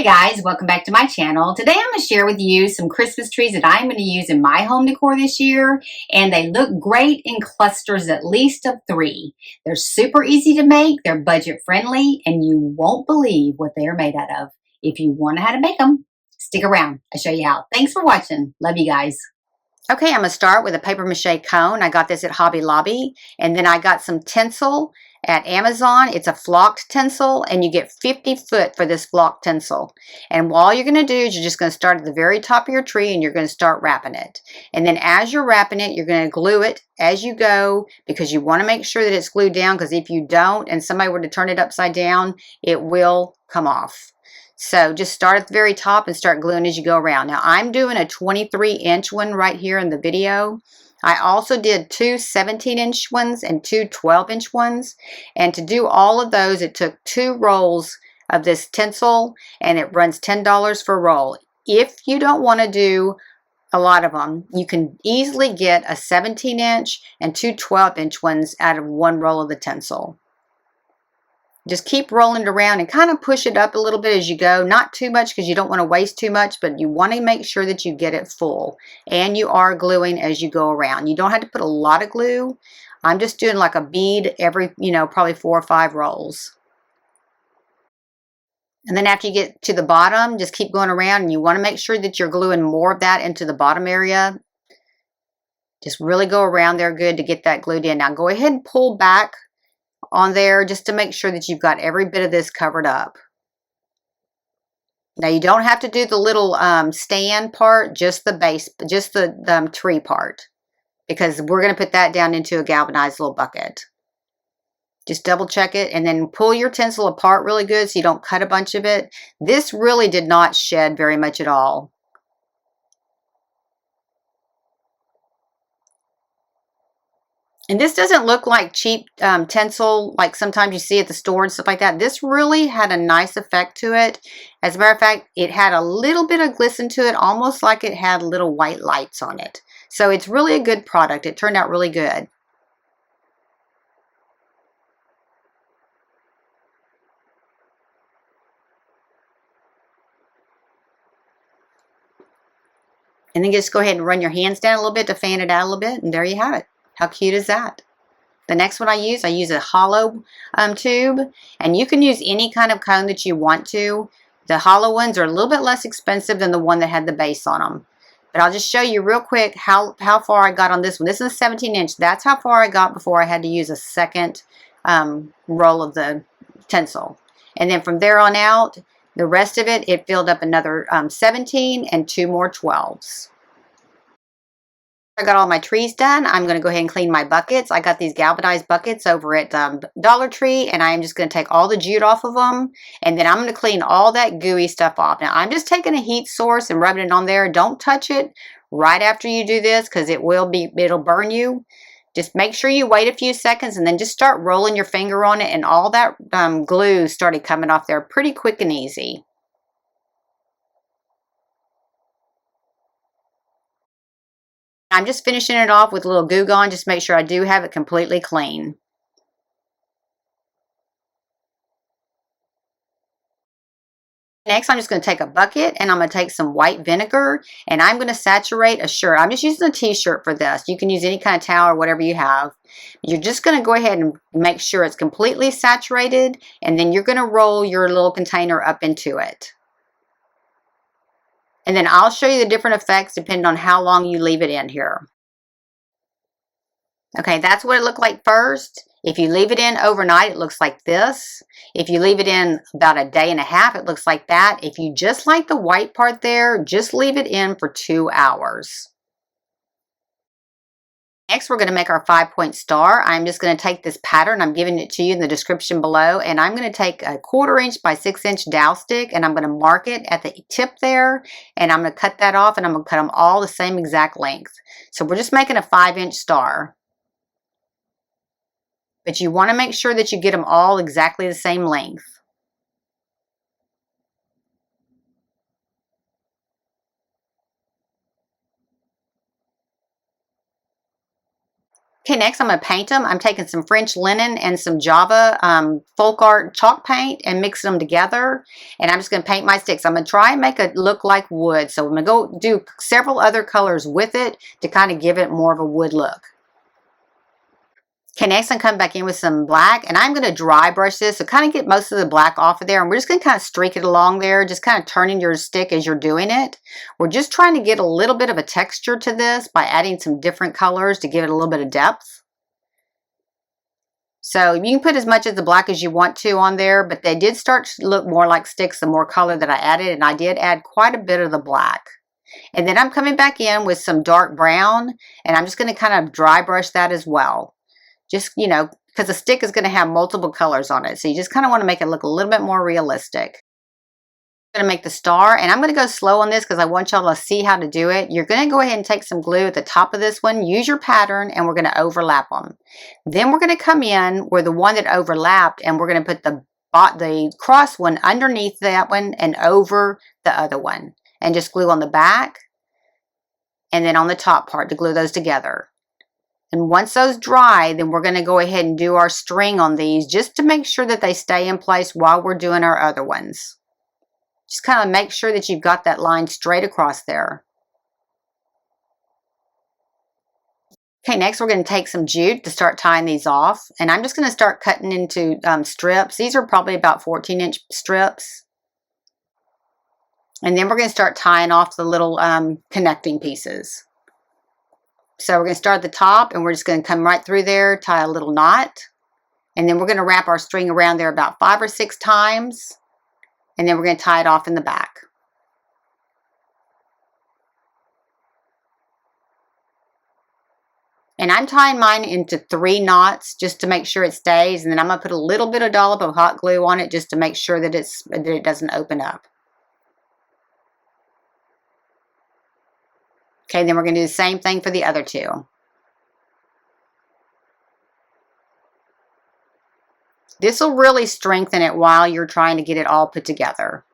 guys, welcome back to my channel. Today I'm going to share with you some Christmas trees that I'm going to use in my home decor this year, and they look great in clusters at least of 3. They're super easy to make, they're budget friendly, and you won't believe what they are made out of. If you want to know how to make them, stick around. I'll show you how. Thanks for watching. Love you guys. Okay, I'm going to start with a paper mache cone. I got this at Hobby Lobby, and then I got some tinsel at Amazon. It's a flocked tinsel, and you get 50 foot for this flocked tinsel. And all you're going to do is you're just going to start at the very top of your tree, and you're going to start wrapping it. And then as you're wrapping it, you're going to glue it as you go, because you want to make sure that it's glued down, because if you don't and somebody were to turn it upside down, it will come off. So just start at the very top and start gluing as you go around. Now I'm doing a 23-inch one right here in the video. I also did 2 17-inch ones and 2 12-inch ones. And to do all of those, it took 2 rolls of this tinsel, and it runs $10 for a roll. If you don't want to do a lot of them, you can easily get a 17-inch and 2 12-inch ones out of 1 roll of the tinsel. Just keep rolling it around and kind of push it up a little bit as you go. Not too much, because you don't want to waste too much, but you want to make sure that you get it full. And you are gluing as you go around. You don't have to put a lot of glue. I'm just doing like a bead every, probably 4 or 5 rolls. And then after you get to the bottom, just keep going around, and you want to make sure that you're gluing more of that into the bottom area. Just really go around there good to get that glued in. Now go ahead and pull back on there just to make sure that you've got every bit of this covered up. Now you don't have to do the little stand part, just the base, just the tree part, because we're going to put that down into a galvanized little bucket. Just double check it, and then pull your tinsel apart really good so you don't cut a bunch of it. This really did not shed very much at all. And this doesn't look like cheap tinsel like sometimes you see at the store and stuff like that. This really had a nice effect to it. As a matter of fact, it had a little bit of glisten to it, almost like it had little white lights on it. So it's really a good product. It turned out really good. And then just go ahead and run your hands down a little bit to fan it out a little bit, and there you have it. How cute is that? The next one I use a hollow tube, and you can use any kind of cone that you want to. The hollow ones are a little bit less expensive than the one that had the base on them. But I'll just show you real quick how far I got on this one. This is a 17-inch. That's how far I got before I had to use a second roll of the tinsel. And then from there on out, the rest of it filled up another 17 and 2 more 12s. I got all my trees done. I'm going to go ahead and clean my buckets. I got these galvanized buckets over at Dollar Tree, and I'm just going to take all the jute off of them, and then I'm going to clean all that gooey stuff off. Now, I'm just taking a heat source and rubbing it on there. Don't touch it right after you do this, because it'll burn you. Just make sure you wait a few seconds, and then just start rolling your finger on it, and all that glue started coming off there pretty quick and easy. I'm just finishing it off with a little Goo Gone, just to make sure I do have it completely clean. Next, I'm just going to take a bucket, and I'm going to take some white vinegar, and I'm going to saturate a shirt. I'm just using a t-shirt for this. You can use any kind of towel or whatever you have. You're just going to go ahead and make sure it's completely saturated, and then you're going to roll your little container up into it. And then I'll show you the different effects depending on how long you leave it in here. Okay, that's what it looked like first. If you leave it in overnight, it looks like this. If you leave it in about a day and a half, it looks like that. If you just like the white part there, just leave it in for 2 hours. Next, we're going to make our 5-point star. I'm just going to take this pattern. I'm giving it to you in the description below. And I'm going to take a 1/4 inch by 6 inch dowel stick, and I'm going to mark it at the tip there. And I'm going to cut that off, and I'm going to cut them all the same exact length. So we're just making a 5-inch star. But you want to make sure that you get them all exactly the same length. Okay, next I'm going to paint them. I'm taking some French linen and some Java FolkArt chalk paint and mixing them together. And I'm just going to paint my sticks. I'm going to try and make it look like wood. So I'm going to go do several other colors with it to kind of give it more of a wood look. Okay, next I'm coming back in with some black, and I'm going to dry brush this to kind of get most of the black off of there. And we're just going to kind of streak it along there, just kind of turning your stick as you're doing it. We're just trying to get a little bit of a texture to this by adding some different colors to give it a little bit of depth. So you can put as much of the black as you want to on there, but they did start to look more like sticks the more color that I added, and I did add quite a bit of the black. And then I'm coming back in with some dark brown, and I'm just going to kind of dry brush that as well. Just, you know, because the stick is going to have multiple colors on it. So you just kind of want to make it look a little bit more realistic. I'm going to make the star, and I'm going to go slow on this because I want y'all to see how to do it. You're going to go ahead and take some glue at the top of this one, use your pattern, and we're going to overlap them. Then we're going to come in where the one that overlapped, and we're going to put the cross one underneath that one and over the other one. And just glue on the back and then on the top part to glue those together. And once those dry, then we're going to go ahead and do our string on these just to make sure that they stay in place while we're doing our other ones. Just kind of make sure that you've got that line straight across there. Okay, next we're going to take some jute to start tying these off. And I'm just going to start cutting into strips. These are probably about 14-inch strips. And then we're going to start tying off the little connecting pieces. So we're going to start at the top, and we're just going to come right through there, tie a little knot, and then we're going to wrap our string around there about 5 or 6 times, and then we're going to tie it off in the back. And I'm tying mine into 3 knots just to make sure it stays, and then I'm going to put a little bit of dollop of hot glue on it just to make sure that it doesn't open up. Okay, then we're going to do the same thing for the other 2. This will really strengthen it while you're trying to get it all put together.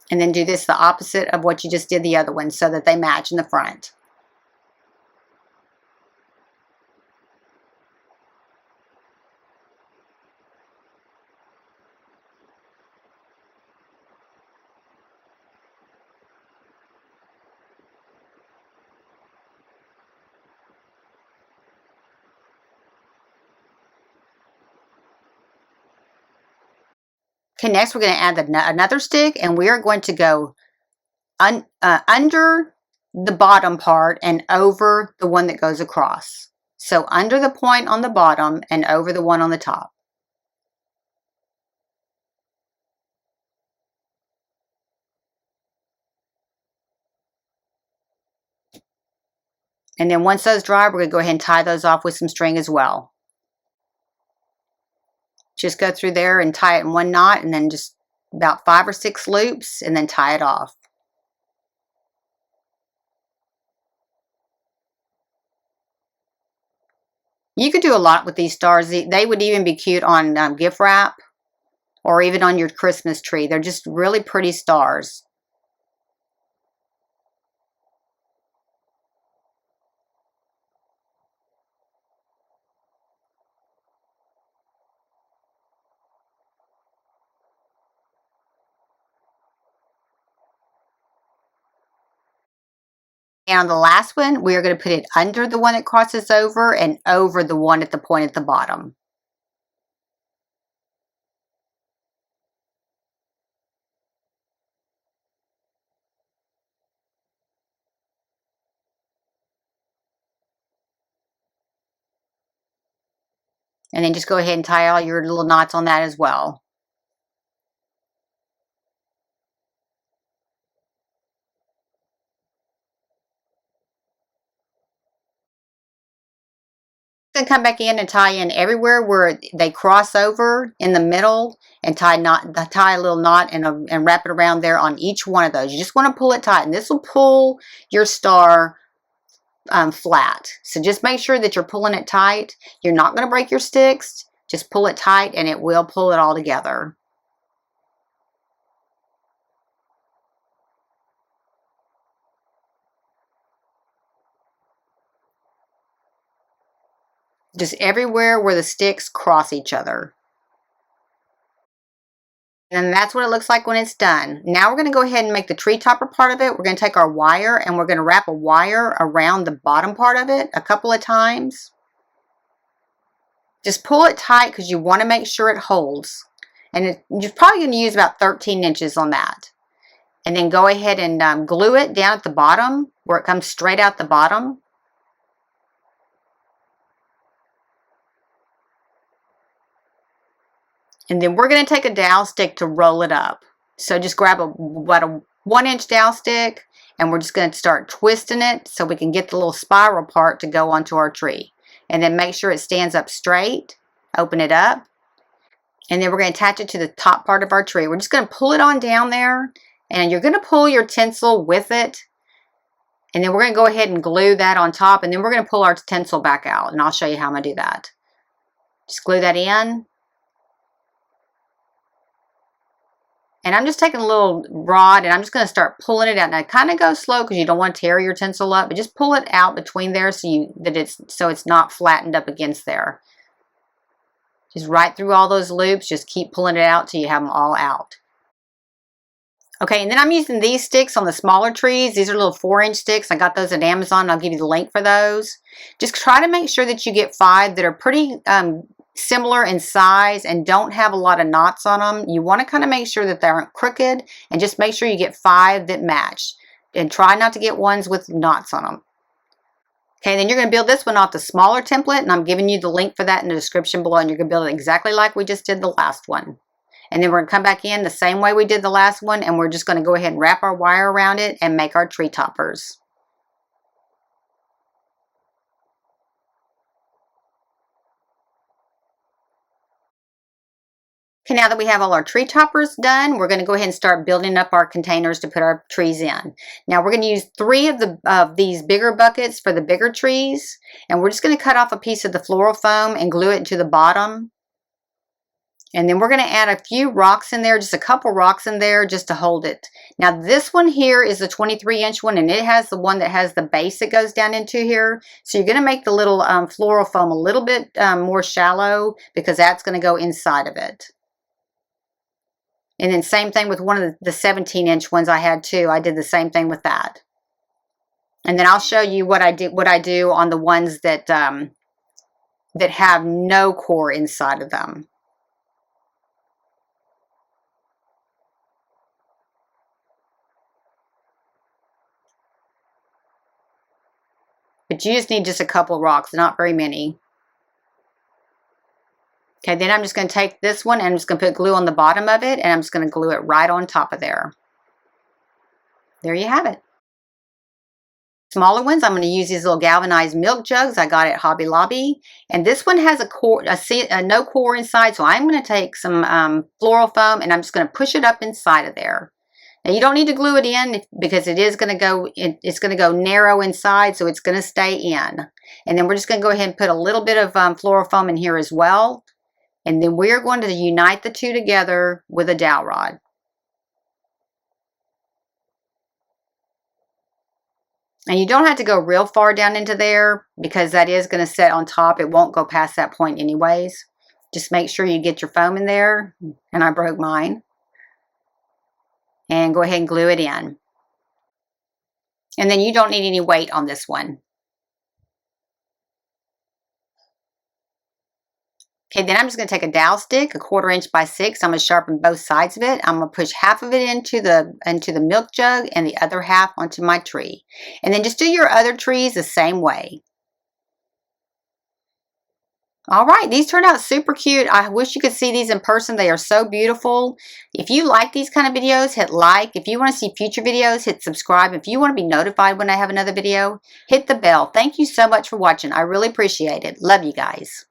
And then do this the opposite of what you just did the other one so that they match in the front. Okay, next we're going to add another stick, and we are going to go under the bottom part and over the one that goes across. So under the point on the bottom and over the one on the top. And then once those dry, we're going to go ahead and tie those off with some string as well. Just go through there and tie it in 1 knot, and then just about 5 or 6 loops, and then tie it off. You could do a lot with these stars. They would even be cute on gift wrap or even on your Christmas tree. They're just really pretty stars. And on the last one, we are going to put it under the one that crosses over and over the one at the point at the bottom. And then just go ahead and tie all your little knots on that as well. Going to come back in and tie in everywhere where they cross over in the middle, and tie a little knot and wrap it around there on each one of those. You just want to pull it tight, and this will pull your star flat. So just make sure that you're pulling it tight. You're not going to break your sticks. Just pull it tight and it will pull it all together. Just everywhere where the sticks cross each other. And that's what it looks like when it's done. Now we're going to go ahead and make the tree topper part of it. We're going to take our wire and we're going to wrap a wire around the bottom part of it a couple of times. Just pull it tight because you want to make sure it holds. And you're probably going to use about 13 inches on that. And then go ahead and glue it down at the bottom where it comes straight out the bottom. And then we're going to take a dowel stick to roll it up. So just grab about a 1-inch dowel stick and we're just going to start twisting it so we can get the little spiral part to go onto our tree. And then make sure it stands up straight. Open it up. And then we're going to attach it to the top part of our tree. We're just going to pull it on down there. And you're going to pull your tinsel with it. And then we're going to go ahead and glue that on top. And then we're going to pull our tinsel back out. And I'll show you how I'm going to do that. Just glue that in. And I'm just taking a little rod and I'm just going to start pulling it out. Now kind of go slow because you don't want to tear your tinsel up, but just pull it out between there so it's not flattened up against there. Just right through all those loops, just keep pulling it out till you have them all out. Okay, and then I'm using these sticks on the smaller trees. These are little 4-inch sticks. I got those at Amazon. I'll give you the link for those. Just try to make sure that you get 5 that are pretty similar in size and don't have a lot of knots on them. You want to kind of make sure that they aren't crooked and just make sure you get 5 that match. And try not to get ones with knots on them. Okay, then you're going to build this one off the smaller template, and I'm giving you the link for that in the description below, and you're going to build it exactly like we just did the last one. And then we're going to come back in the same way we did the last one, and we're just going to go ahead and wrap our wire around it and make our tree toppers. Okay, now that we have all our tree toppers done, we're going to go ahead and start building up our containers to put our trees in. Now we're going to use 3 of these bigger buckets for the bigger trees, and we're just going to cut off a piece of the floral foam and glue it to the bottom. And then we're going to add a few rocks in there, just a couple rocks in there just to hold it. Now this one here is the 23-inch one, and it has the one that has the base that goes down into here. So you're going to make the little floral foam a little bit more shallow because that's going to go inside of it. And then same thing with one of the 17-inch ones I had too. I did the same thing with that. And then I'll show you what I do on the ones that that have no core inside of them. But you just need just a couple rocks, not very many. Okay, then I'm just going to take this one and I'm just going to put glue on the bottom of it, and I'm just going to glue it right on top of there. There you have it. Smaller ones, I'm going to use these little galvanized milk jugs I got at Hobby Lobby. And this one has no core inside, so I'm going to take some floral foam and I'm just going to push it up inside of there. Now you don't need to glue it in because it is going to go, it's going to go narrow inside, so it's going to stay in. And then we're just going to go ahead and put a little bit of floral foam in here as well. And then we're going to unite the two together with a dowel rod. And you don't have to go real far down into there because that is going to set on top. It won't go past that point anyways. Just make sure you get your foam in there. And I broke mine. And go ahead and glue it in. And then you don't need any weight on this one. Okay, then I'm just going to take a dowel stick, a 1/4 inch by 6. I'm going to sharpen both sides of it. I'm going to push half of it into the milk jug and the other half onto my tree. And then just do your other trees the same way. All right, these turned out super cute. I wish you could see these in person. They are so beautiful. If you like these kind of videos, hit like. If you want to see future videos, hit subscribe. If you want to be notified when I have another video, hit the bell. Thank you so much for watching. I really appreciate it. Love you guys.